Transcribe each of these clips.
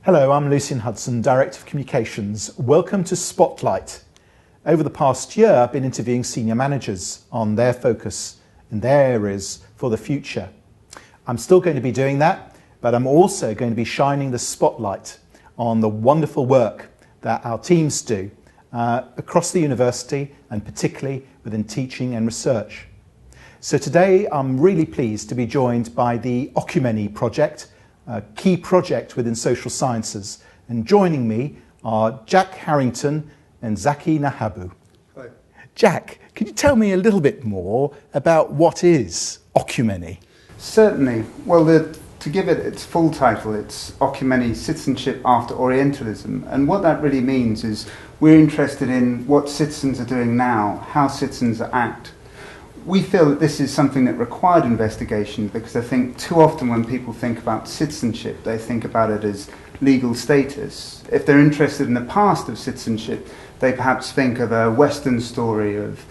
Hello, I'm Lucian Hudson, Director of Communications. Welcome to Spotlight. Over the past year, I've been interviewing senior managers on their focus and their areas for the future. I'm still going to be doing that, but I'm also going to be shining the spotlight on the wonderful work that our teams do across the university and particularly within teaching and research. So today I'm really pleased to be joined by the Oecumene project, a key project within social sciences, and joining me are Jack Harrington and Zaki Nahaboo. Hi. Jack, could you tell me a little bit more about what is Oecumene? Certainly. Well, to give it its full title, it's Oecumene Citizenship After Orientalism. And what that really means is we're interested in what citizens are doing now, how citizens act. We feel that this is something that required investigation because I think too often when people think about citizenship, they think about it as legal status. If they're interested in the past of citizenship, they perhaps think of a Western story of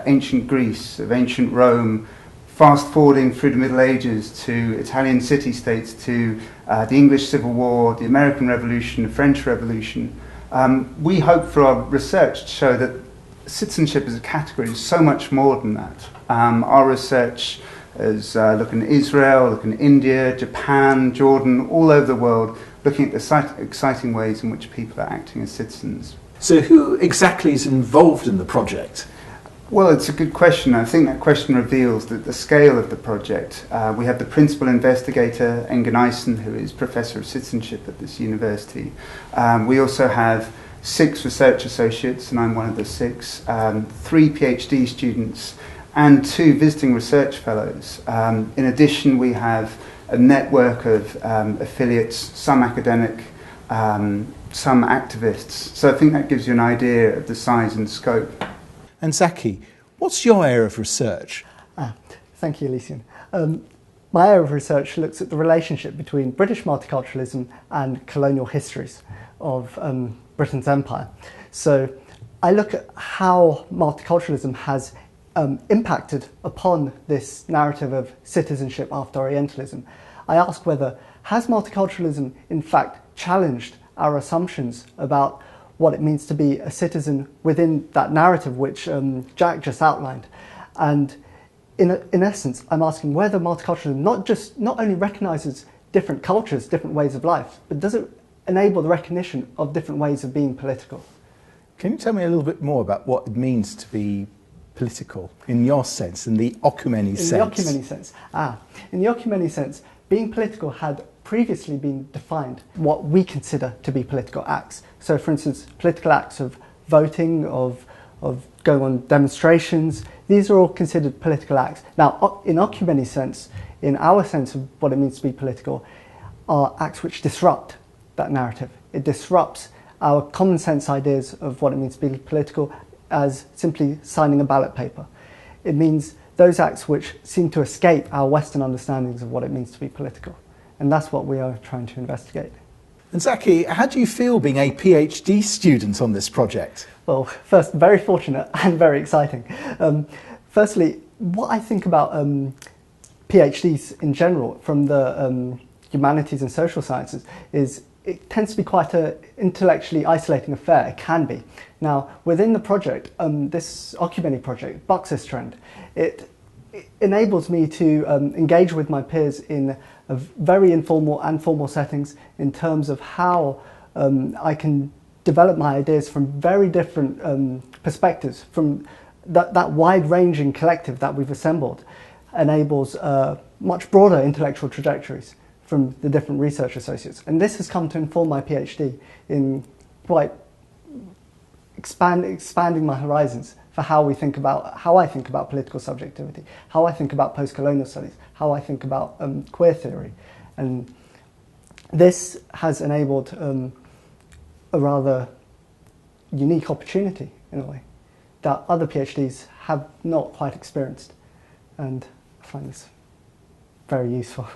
ancient Greece, of ancient Rome, fast forwarding through the Middle Ages to Italian city-states, to the English Civil War, the American Revolution, the French Revolution. We hope for our research to show that citizenship as a category is so much more than that. Our research is looking at Israel, looking at India, Japan, Jordan, all over the world, looking at the exciting ways in which people are acting as citizens. So who exactly is involved in the project? Well, it's a good question. I think that question reveals the scale of the project. We have the principal investigator, Engen Eisen, who is Professor of Citizenship at this university. We also have 6 research associates, and I'm one of the 6, 3 PhD students, and 2 visiting research fellows. In addition, we have a network of affiliates, some academic, some activists. So I think that gives you an idea of the size and scope. And Zaki, what's your area of research? Thank you, Lucian. My area of research looks at the relationship between British multiculturalism and colonial histories of Britain's empire. So I look at how multiculturalism has impacted upon this narrative of citizenship after Orientalism. I ask whether has multiculturalism in fact challenged our assumptions about what it means to be a citizen within that narrative which Jack just outlined. And in essence, I'm asking whether multiculturalism not only recognises different cultures, different ways of life, but does it enable the recognition of different ways of being political? Can you tell me a little bit more about what it means to be political in your sense, in the Oecumene sense? In the Oecumene sense. In the Oecumene sense, being political had previously been defined what we consider to be political acts. So, for instance, political acts of voting, of going on demonstrations, these are all considered political acts. Now, in Oecumene sense, in our sense of what it means to be political, are acts which disrupt that narrative. It disrupts our common sense ideas of what it means to be political as simply signing a ballot paper. It means those acts which seem to escape our Western understandings of what it means to be political. And that's what we are trying to investigate. And Zaki, how do you feel being a PhD student on this project? Well, first, very fortunate and very exciting. Firstly, what I think about PhDs in general from the humanities and social sciences is it tends to be quite an intellectually isolating affair. It can be. Now, within the project, this Oecumene project bucks this trend. It enables me to engage with my peers in a very informal and formal settings in terms of how I can develop my ideas from very different perspectives. From that wide-ranging collective that we've assembled enables much broader intellectual trajectories from the different research associates. And this has come to inform my PhD in quite expanding my horizons for how I think about political subjectivity, how I think about post-colonial studies, how I think about queer theory. And this has enabled a rather unique opportunity, in a way, that other PhDs have not quite experienced. And I find this very useful.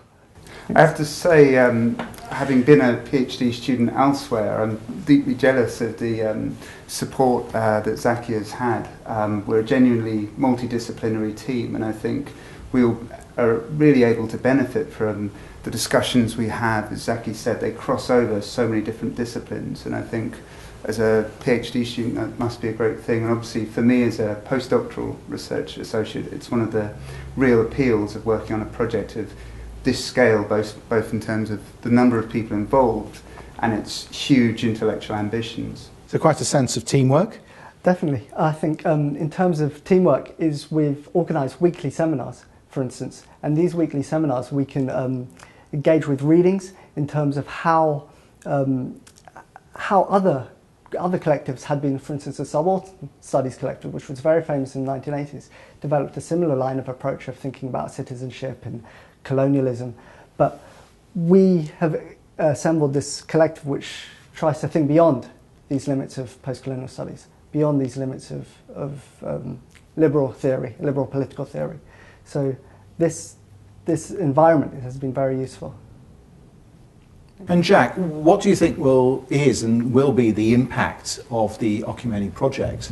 I have to say, having been a PhD student elsewhere, I'm deeply jealous of the support that Zaki has had. We're a genuinely multidisciplinary team, and I think we all are really able to benefit from the discussions we have. As Zaki said, they cross over so many different disciplines, and I think as a PhD student that must be a great thing. And obviously for me as a postdoctoral research associate, it's one of the real appeals of working on a project of this scale, both in terms of the number of people involved and its huge intellectual ambitions. So quite a sense of teamwork. Definitely. I think in terms of teamwork is we've organised weekly seminars, for instance, and these weekly seminars we can engage with readings in terms of how other collectives had been, for instance, the Subaltern Studies Collective, which was very famous in the 1980s, developed a similar line of approach of thinking about citizenship and colonialism. But we have assembled this collective which tries to think beyond these limits of post-colonial studies, beyond these limits of liberal theory, liberal political theory. So this environment has been very useful. And Jack, what do you think is and will be the impact of the Oecumene project?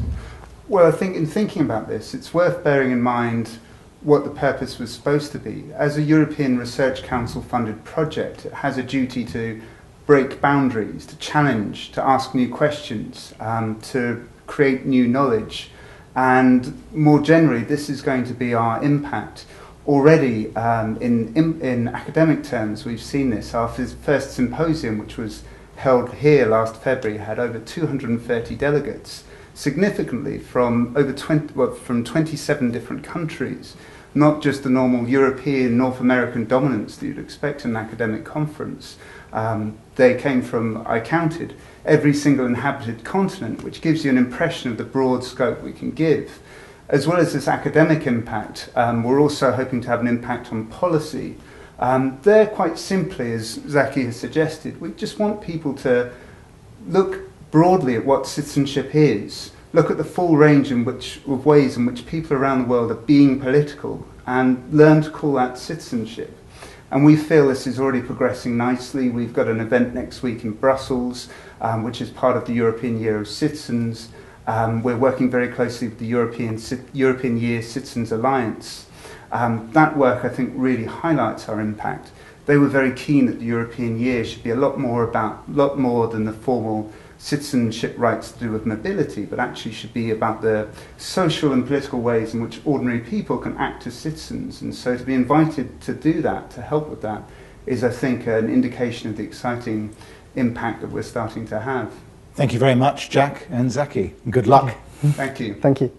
Well, I think in thinking about this, it's worth bearing in mind what the purpose was supposed to be. As a European Research Council funded project, it has a duty to break boundaries, to challenge, to ask new questions, to create new knowledge. And more generally, this is going to be our impact. Already, in academic terms, we've seen this. Our first symposium, which was held here last February, had over 230 delegates, significantly from from 27 different countries, not just the normal European, North American dominance that you'd expect in an academic conference. They came from, I counted, every single inhabited continent, which gives you an impression of the broad scope we can give. As well as this academic impact, we're also hoping to have an impact on policy. There, quite simply, as Zaki has suggested, we just want people to look broadly at what citizenship is, look at the full range of ways in which people around the world are being political, and learn to call that citizenship. And we feel this is already progressing nicely. We've got an event next week in Brussels, which is part of the European Year of Citizens. We're working very closely with the European Year Citizens Alliance. That work, I think, really highlights our impact. They were very keen that the European Year should be a lot more than the formal citizenship rights to do with mobility, but actually should be about the social and political ways in which ordinary people can act as citizens. And so to be invited to do that, to help with that, is, I think, an indication of the exciting impact that we're starting to have. Thank you very much, Jack and Zaki. Good luck. Thank you. Thank you.